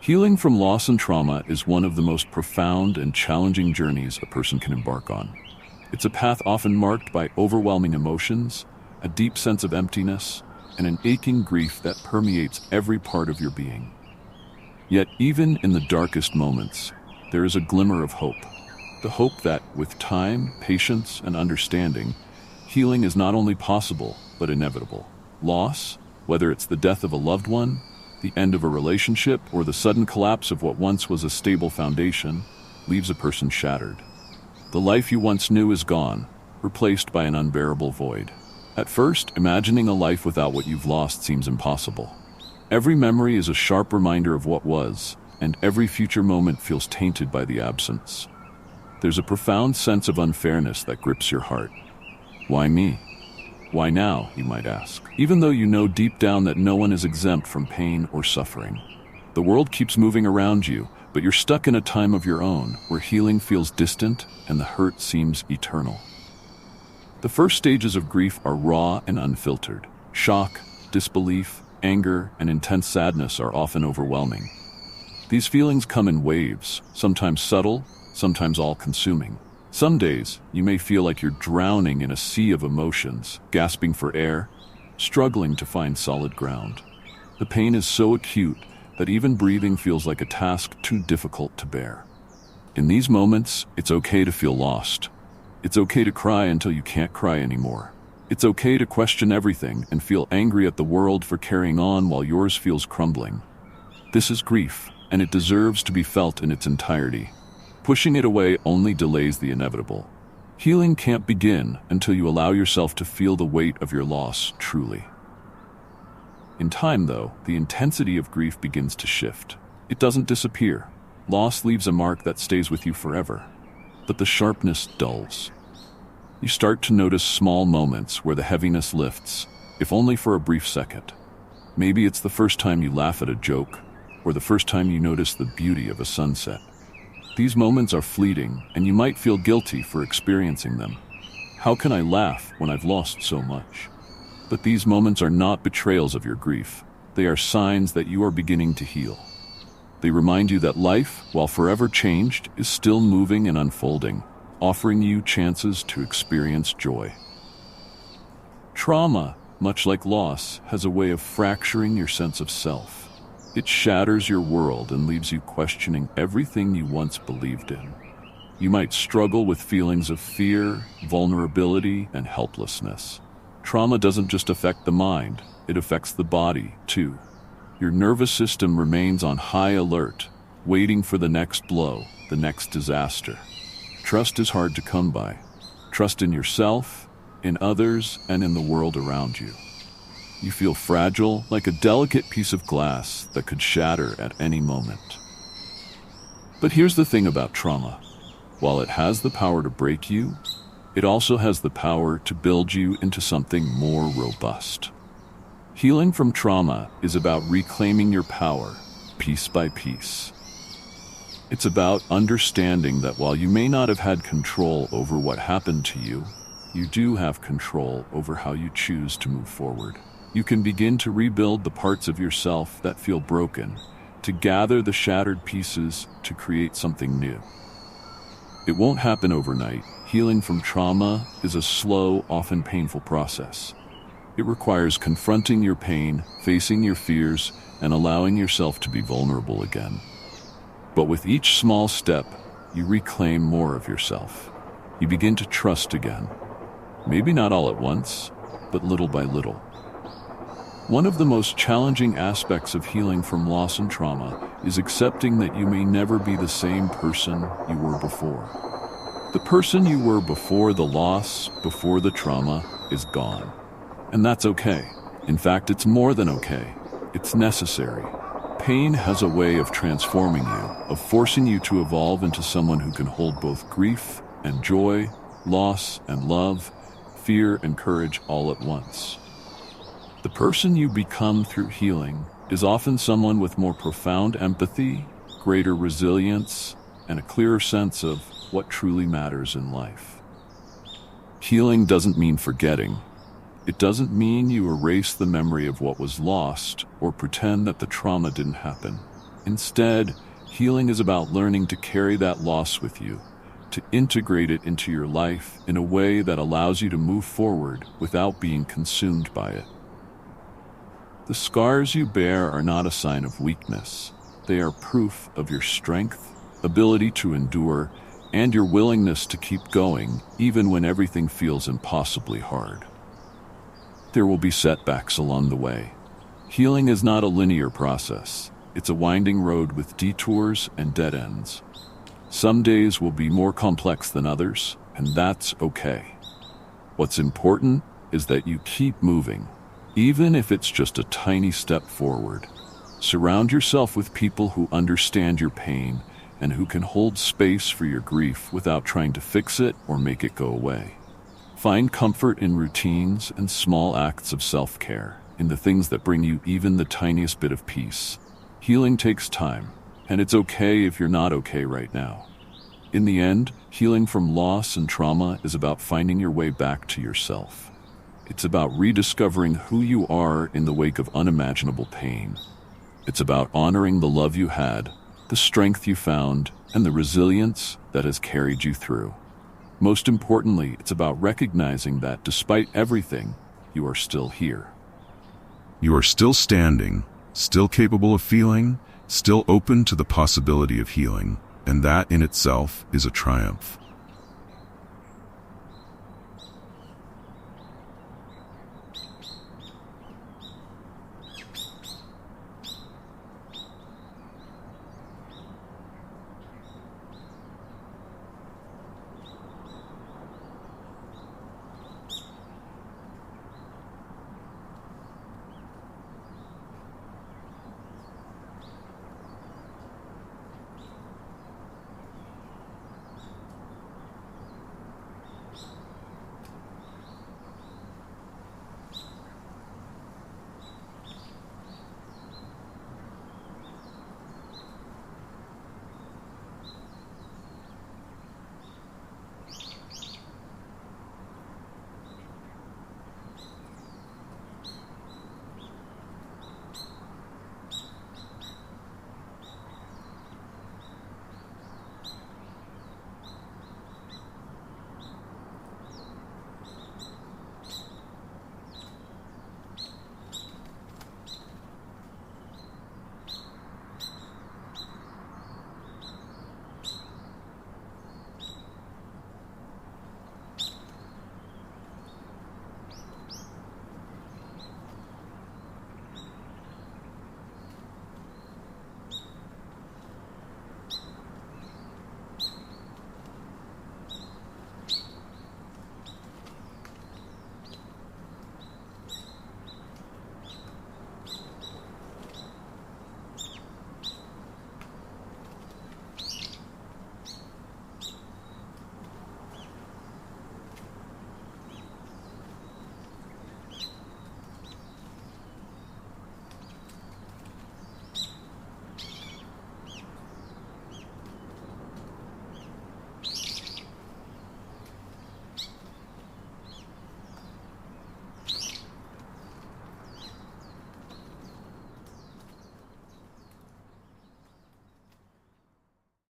Healing from loss and trauma is one of the most profound and challenging journeys a person can embark on. It's a path often marked by overwhelming emotions, a deep sense of emptiness, and an aching grief that permeates every part of your being. Yet, even in the darkest moments, there is a glimmer of hope. The hope that, with time, patience, and understanding, healing is not only possible, but inevitable. Loss, whether it's the death of a loved one, the end of a relationship, or the sudden collapse of what once was a stable foundation, leaves a person shattered. The life you once knew is gone, replaced by an unbearable void. At first, imagining a life without what you've lost seems impossible. Every memory is a sharp reminder of what was, and every future moment feels tainted by the absence. There's a profound sense of unfairness that grips your heart. Why me? Why now, you might ask, even though you know deep down that no one is exempt from pain or suffering. The world keeps moving around you, but you're stuck in a time of your own, where healing feels distant and the hurt seems eternal. The first stages of grief are raw and unfiltered. Shock, disbelief, anger, and intense sadness are often overwhelming. These feelings come in waves, sometimes subtle, sometimes all-consuming. Some days, you may feel like you're drowning in a sea of emotions, gasping for air, struggling to find solid ground. The pain is so acute that even breathing feels like a task too difficult to bear. In these moments, it's okay to feel lost. It's okay to cry until you can't cry anymore. It's okay to question everything and feel angry at the world for carrying on while yours feels crumbling. This is grief, and it deserves to be felt in its entirety. Pushing it away only delays the inevitable. Healing can't begin until you allow yourself to feel the weight of your loss truly. In time, though, the intensity of grief begins to shift. It doesn't disappear. Loss leaves a mark that stays with you forever. But the sharpness dulls. You start to notice small moments where the heaviness lifts, if only for a brief second. Maybe it's the first time you laugh at a joke, or the first time you notice the beauty of a sunset. These moments are fleeting, and you might feel guilty for experiencing them. How can I laugh when I've lost so much? But these moments are not betrayals of your grief. They are signs that you are beginning to heal. They remind you that life, while forever changed, is still moving and unfolding, offering you chances to experience joy. Trauma, much like loss, has a way of fracturing your sense of self. It shatters your world and leaves you questioning everything you once believed in. You might struggle with feelings of fear, vulnerability, and helplessness. Trauma doesn't just affect the mind, it affects the body, too. Your nervous system remains on high alert, waiting for the next blow, the next disaster. Trust is hard to come by. Trust in yourself, in others, and in the world around you. You feel fragile, like a delicate piece of glass that could shatter at any moment. But here's the thing about trauma. While it has the power to break you, it also has the power to build you into something more robust. Healing from trauma is about reclaiming your power, piece by piece. It's about understanding that while you may not have had control over what happened to you, you do have control over how you choose to move forward. You can begin to rebuild the parts of yourself that feel broken, to gather the shattered pieces to create something new. It won't happen overnight. Healing from trauma is a slow, often painful process. It requires confronting your pain, facing your fears, and allowing yourself to be vulnerable again. But with each small step, you reclaim more of yourself. You begin to trust again. Maybe not all at once, but little by little. One of the most challenging aspects of healing from loss and trauma is accepting that you may never be the same person you were before. The person you were before the loss, before the trauma, is gone. And that's okay. In fact, it's more than okay. It's necessary. Pain has a way of transforming you, of forcing you to evolve into someone who can hold both grief and joy, loss and love, fear and courage all at once. The person you become through healing is often someone with more profound empathy, greater resilience, and a clearer sense of what truly matters in life. Healing doesn't mean forgetting. It doesn't mean you erase the memory of what was lost or pretend that the trauma didn't happen. Instead, healing is about learning to carry that loss with you, to integrate it into your life in a way that allows you to move forward without being consumed by it. The scars you bear are not a sign of weakness. They are proof of your strength, ability to endure, and your willingness to keep going even when everything feels impossibly hard. There will be setbacks along the way. Healing is not a linear process. It's a winding road with detours and dead ends. Some days will be more complex than others, and that's okay. What's important is that you keep moving, even if it's just a tiny step forward. Surround yourself with people who understand your pain and who can hold space for your grief without trying to fix it or make it go away. Find comfort in routines and small acts of self-care, in the things that bring you even the tiniest bit of peace. Healing takes time, and it's okay if you're not okay right now. In the end, healing from loss and trauma is about finding your way back to yourself. It's about rediscovering who you are in the wake of unimaginable pain. It's about honoring the love you had, the strength you found, and the resilience that has carried you through. Most importantly, it's about recognizing that despite everything, you are still here. You are still standing, still capable of feeling, still open to the possibility of healing, and that in itself is a triumph.